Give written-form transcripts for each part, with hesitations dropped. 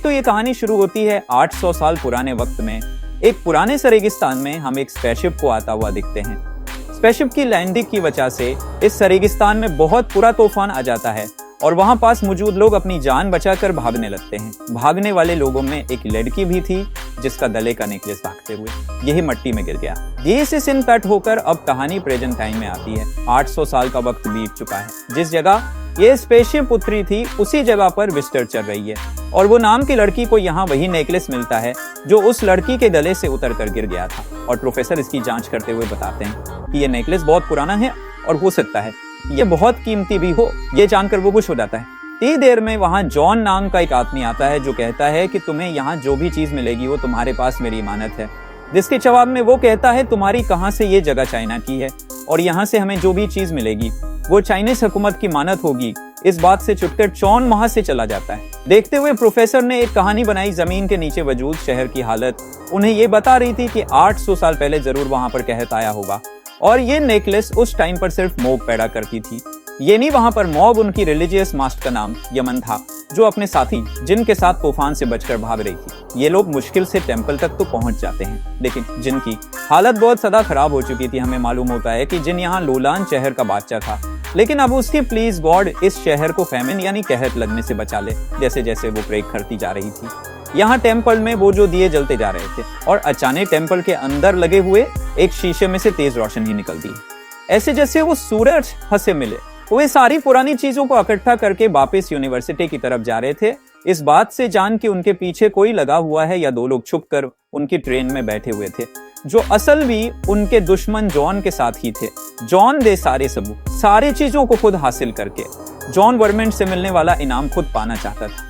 तो ये कहानी शुरू होती है 800 साल पुराने वक्त में। एक पुराने से रेगिस्तान में हम एक स्पेसशिप को आता हुआ दिखते हैं। स्पेसशिप की लैंडिंग की वजह से इस रेगिस्तान में बहुत बुरा तूफान आ जाता है और वहां पास मौजूद लोग अपनी जान बचाकर भागने लगते हैं। भागने वाले लोगों में एक लड़की भी थी जिसका गले का नेकलेस भागते हुए यही मिट्टी में गिर गया। ये से सीन कट होकर अब कहानी प्रेजेंट टाइम में आती है। 800 साल का वक्त बीत चुका है। जिस जगह ये स्पेसशिप उतरी थी उसी जगह पर विजिटर चल रही है और वो नाम की लड़की को यहाँ वही नेकलेस मिलता है जो उस लड़की के गले से उतर कर गिर गया था। और प्रोफेसर इसकी जांच करते हुए बताते हैं कि ये नेकलेस बहुत पुराना है और हो सकता है ये बहुत कीमती भी हो। ये जानकर वो खुश हो जाता है। इतनी देर में वहाँ जॉन नाम का एक आदमी आता है जो कहता है कि तुम्हें यहाँ जो भी चीज मिलेगी वो तुम्हारे पास मेरी इमानत है। जिसके जवाब में वो कहता है तुम्हारी कहाँ से ये जगह चाइना की है और यहाँ से हमें जो भी चीज मिलेगी वो चाइनीज हुकूमत की मानत होगी। इस बात से छुटकर जॉन वहां से चला जाता है। देखते हुए प्रोफेसर ने एक कहानी बनाई जमीन के नीचे मौजूद शहर की हालत उन्हें ये बता रही थी कि 800 साल पहले जरूर वहां पर कहत आया होगा और ये नेकलेस उस टाइम पर सिर्फ मॉब पैदा करती थी। ये नहीं, वहां पर मॉब उनकी रिलीजियस मास्टर का नाम यमन था जो अपने साथी जिन के साथ तूफान से बचकर भाग रही थी। ये लोग मुश्किल से टेंपल तक तो पहुंच जाते हैं लेकिन जिनकी हालत बहुत ज्यादा खराब हो चुकी थी। हमें मालूम होता है कि जिन यहाँ लोलान शहर का बादशाह था लेकिन अब उसकी प्लीज गॉड इस शहर को फैमिन यानी कहत लगने से बचा ले। जैसे जैसे वो प्रे करती जा रही थी यहाँ टेंपल में वो जो दिए जलते जा रहे थे और अचानक टेंपल के अंदर लगे हुए एक शीशे में से तेज रोशनी निकलती है। ऐसे जैसे वो सूरज हंसे मिले। वे सारी पुरानी चीजों को इकट्ठा करके वापस यूनिवर्सिटी की तरफ जा रहे थे, इस बात से जान कि उनके पीछे कोई लगा हुआ है या दो लोग छुपकर उनकी ट्रेन में बैठे हुए थे जो असल भी उनके दुश्मन जॉन के साथ ही थे। जॉन दे सारे सबूत सारी चीजों को खुद हासिल करके जॉन गवर्नमेंट से मिलने वाला इनाम खुद पाना चाहता था।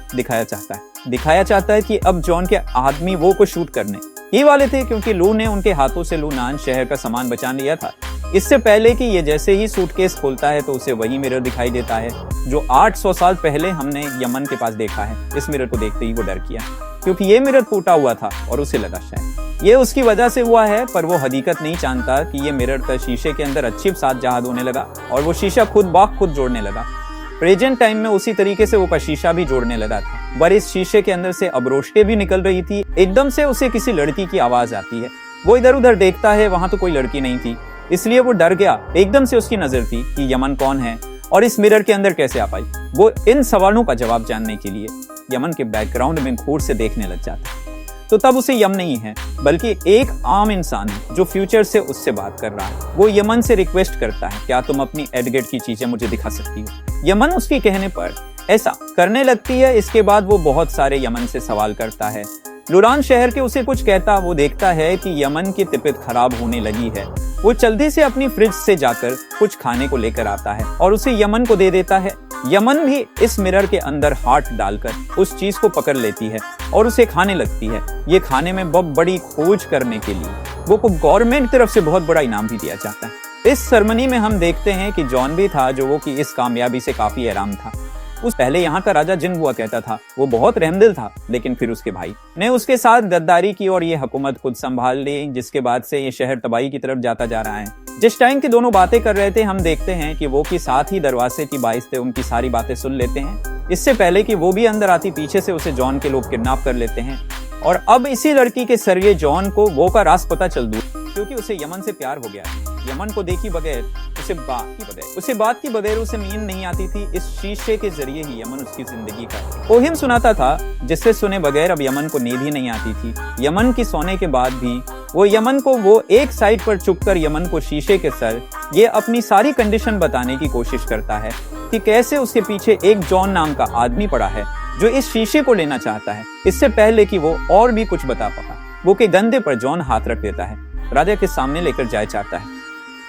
दिखाया चाहता है कि अब जॉन के आदमी वो को शूट करने ही वाले थे क्योंकि लू ने उनके हाथों से लूनान शहर का सामान बचा लिया था। इससे पहले कि ये जैसे ही सूटकेस खोलता है तो उसे वही मिरर दिखाई देता है जो 800 साल पहले हमने यमन के पास देखा है। इस मिरर को देखते ही वो डर गया क्योंकि ये मिरर टूटा हुआ था और उसे लगा शायद ये उसकी वजह से हुआ है, पर वो हकीकत नहीं जानता कि ये मिरर का शीशे के अंदर अच्छी साथ जहाद होने लगा और वो शीशा खुद बाग खुद जोड़ने लगा। प्रेजेंट टाइम में उसी तरीके से वो का शीशा भी जोड़ने लगा था। पर इस शीशे के अंदर से अब रोशनी भी निकल रही थी। एकदम से उसे किसी लड़की की आवाज आती है। वो इधर उधर देखता है, वहां तो कोई लड़की नहीं थी, इसलिए वो डर गया। एकदम से उसकी नजर थी कि यमन कौन है और इस मिरर के अंदर कैसे आ पाई। वो इन सवालों का जवाब जानने के लिए यमन के बैकग्राउंड में घूर से देखने लग जाता है। तो तब उसे यम नहीं है बल्कि एक आम इंसान है जो फ्यूचर से उससे बात कर रहा है। वो यमन से रिक्वेस्ट करता है, क्या तुम अपनी एडगेट की चीजें मुझे दिखा सकती हो। यमन उसके कहने पर ऐसा करने लगती है। इसके बाद वो बहुत सारे यमन से सवाल करता है। लुरान शहर के उसे कुछ कहता, वो देखता है कि यमन की तबीयत खराब होने लगी है। वो जल्दी से अपनी फ्रिज से जाकर कुछ खाने को लेकर आता है और उसे यमन को दे देता है। यमन भी इस मिरर के अंदर हाथ डालकर उस चीज को पकड़ लेती है और उसे खाने लगती है। ये खाने में बहुत बड़ी खोज करने के लिए वो को गवर्नमेंट तरफ से बहुत बड़ा इनाम भी दिया जाता है। इस सेरेमनी में हम देखते हैं कि जॉन भी था जो वो की इस कामयाबी से काफी हैरान था। उस पहले यहाँ का राजा जिन हुआ कहता था वो बहुत रहमदिल था, लेकिन फिर उसके भाई ने उसके साथ गद्दारी की और ये हुकूमत खुद संभाल ली, जिसके बाद से ये शहर तबाही की तरफ जाता जा रहा है। जिस टाइम की दोनों बातें कर रहे थे हम देखते हैं कि वो की साथ ही दरवाजे की बाइस थे उनकी सारी बातें सुन लेते हैं। इससे पहले कि वो भी अंदर आती पीछे से उसे जॉन के लोग किडनैप कर लेते हैं और अब इसी लड़की के जरिए जॉन को वो का राज पता चल दूँ क्योंकि उसे यमन से प्यार हो गया है। यमन को देखी बगैर उसे बात की बगैर उसे नींद नहीं आती थी। इस शीशे के जरिए ही यमन उसकी जिंदगी का पोहिम सुनाता था जिससे सुने बगैर अब यमन को नींद ही नहीं आती थी। यमन की सोने के बाद भी वो यमन को वो एक साइड पर चुपकर यमन को शीशे के सर ये अपनी सारी कंडीशन बताने की कोशिश करता है कि कैसे उसके पीछे एक जॉन नाम का आदमी पड़ा है जो इस शीशे को लेना चाहता है। इससे पहले कि वो और भी कुछ बता पाता वो के गंदे पर जॉन हाथ रख देता है, राजा के सामने लेकर जाए चाहता है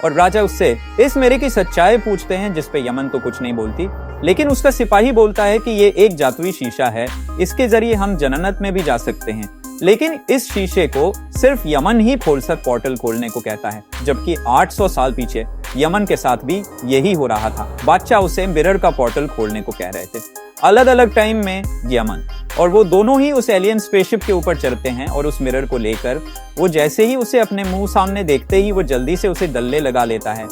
और राजा उससे इस मेरे की सच्चाई पूछते हैं जिस पे यमन तो कुछ नहीं बोलती, लेकिन उसका सिपाही बोलता है कि ये एक जादुई शीशा है, इसके जरिए हम जन्नत में भी जा सकते हैं। लेकिन इस शीशे को सिर्फ यमन ही पोर्टल खोलने को कहता है, जबकि 800 साल पीछे यमन के साथ भी यही हो रहा था। बादशाह उसे मिरर का पोर्टल खोलने को कह रहे थे। अलग अलग टाइम में यमन और वो दोनों ही उस एलियन स्पेसशिप के ऊपर चढ़ते हैं और उस मिरर को लेकर वो जैसे ही उसे अपने मुंह सामने देखते ही वो जल्दी से उसे डल्ले लगा लेता है।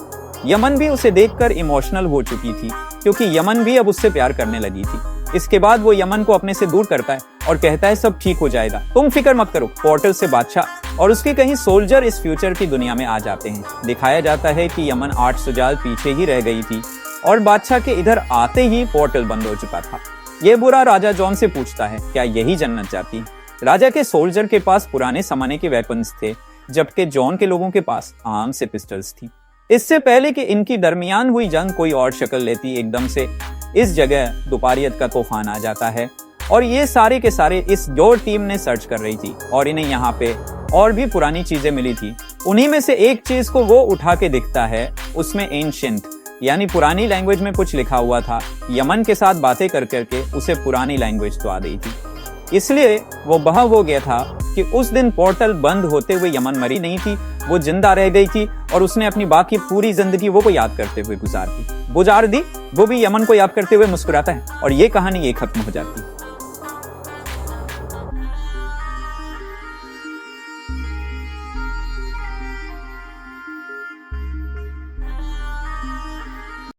यमन भी उसे देखकर इमोशनल हो चुकी थी क्योंकि यमन भी अब उससे प्यार करने लगी थी। इसके बाद वो यमन को अपने से दूर करता है और कहता है सब ठीक हो जाएगा, तुम फिक्र मत करो। पोर्टल से बादशाह और उसके कहीं सोल्जर इस फ्यूचर की दुनिया में आ जाते हैं। दिखाया जाता है कि यमन 800 साल पीछे ही रह गई थी और बादशाह के इधर आते ही पोर्टल बंद हो चुका था। ये बुरा राजा जॉन से पूछता है क्या यही जन्नत चाहती है। राजा के सोल्जर के पास पुराने जमाने के वेपन्स थे, जबकि जॉन के लोगों के पास आम से पिस्टल्स थी। इससे पहले कि इनकी दरमियान हुई जंग कोई और शक्ल लेती, एकदम से इस जगह दोपहरियत का तूफान आ जाता है और ये सारे के सारे इस जो टीम ने सर्च कर रही थी और इन्हें यहाँ पे और भी पुरानी चीजें मिली थी। उन्हीं में से एक चीज को वो उठा के दिखता है, उसमें एंशिएंट यानी पुरानी लैंग्वेज में कुछ लिखा हुआ था। यमन के साथ बातें कर करके उसे पुरानी लैंग्वेज तो आ गई थी, इसलिए वो बहाव हो गया था कि उस दिन पोर्टल बंद होते हुए यमन मरी नहीं थी, वो जिंदा रह गई थी और उसने अपनी बाकी पूरी जिंदगी वो याद करते हुए गुजार दी। वो भी यमन को याद करते हुए मुस्कुराता है और ये कहानी ये खत्म हो जाती है।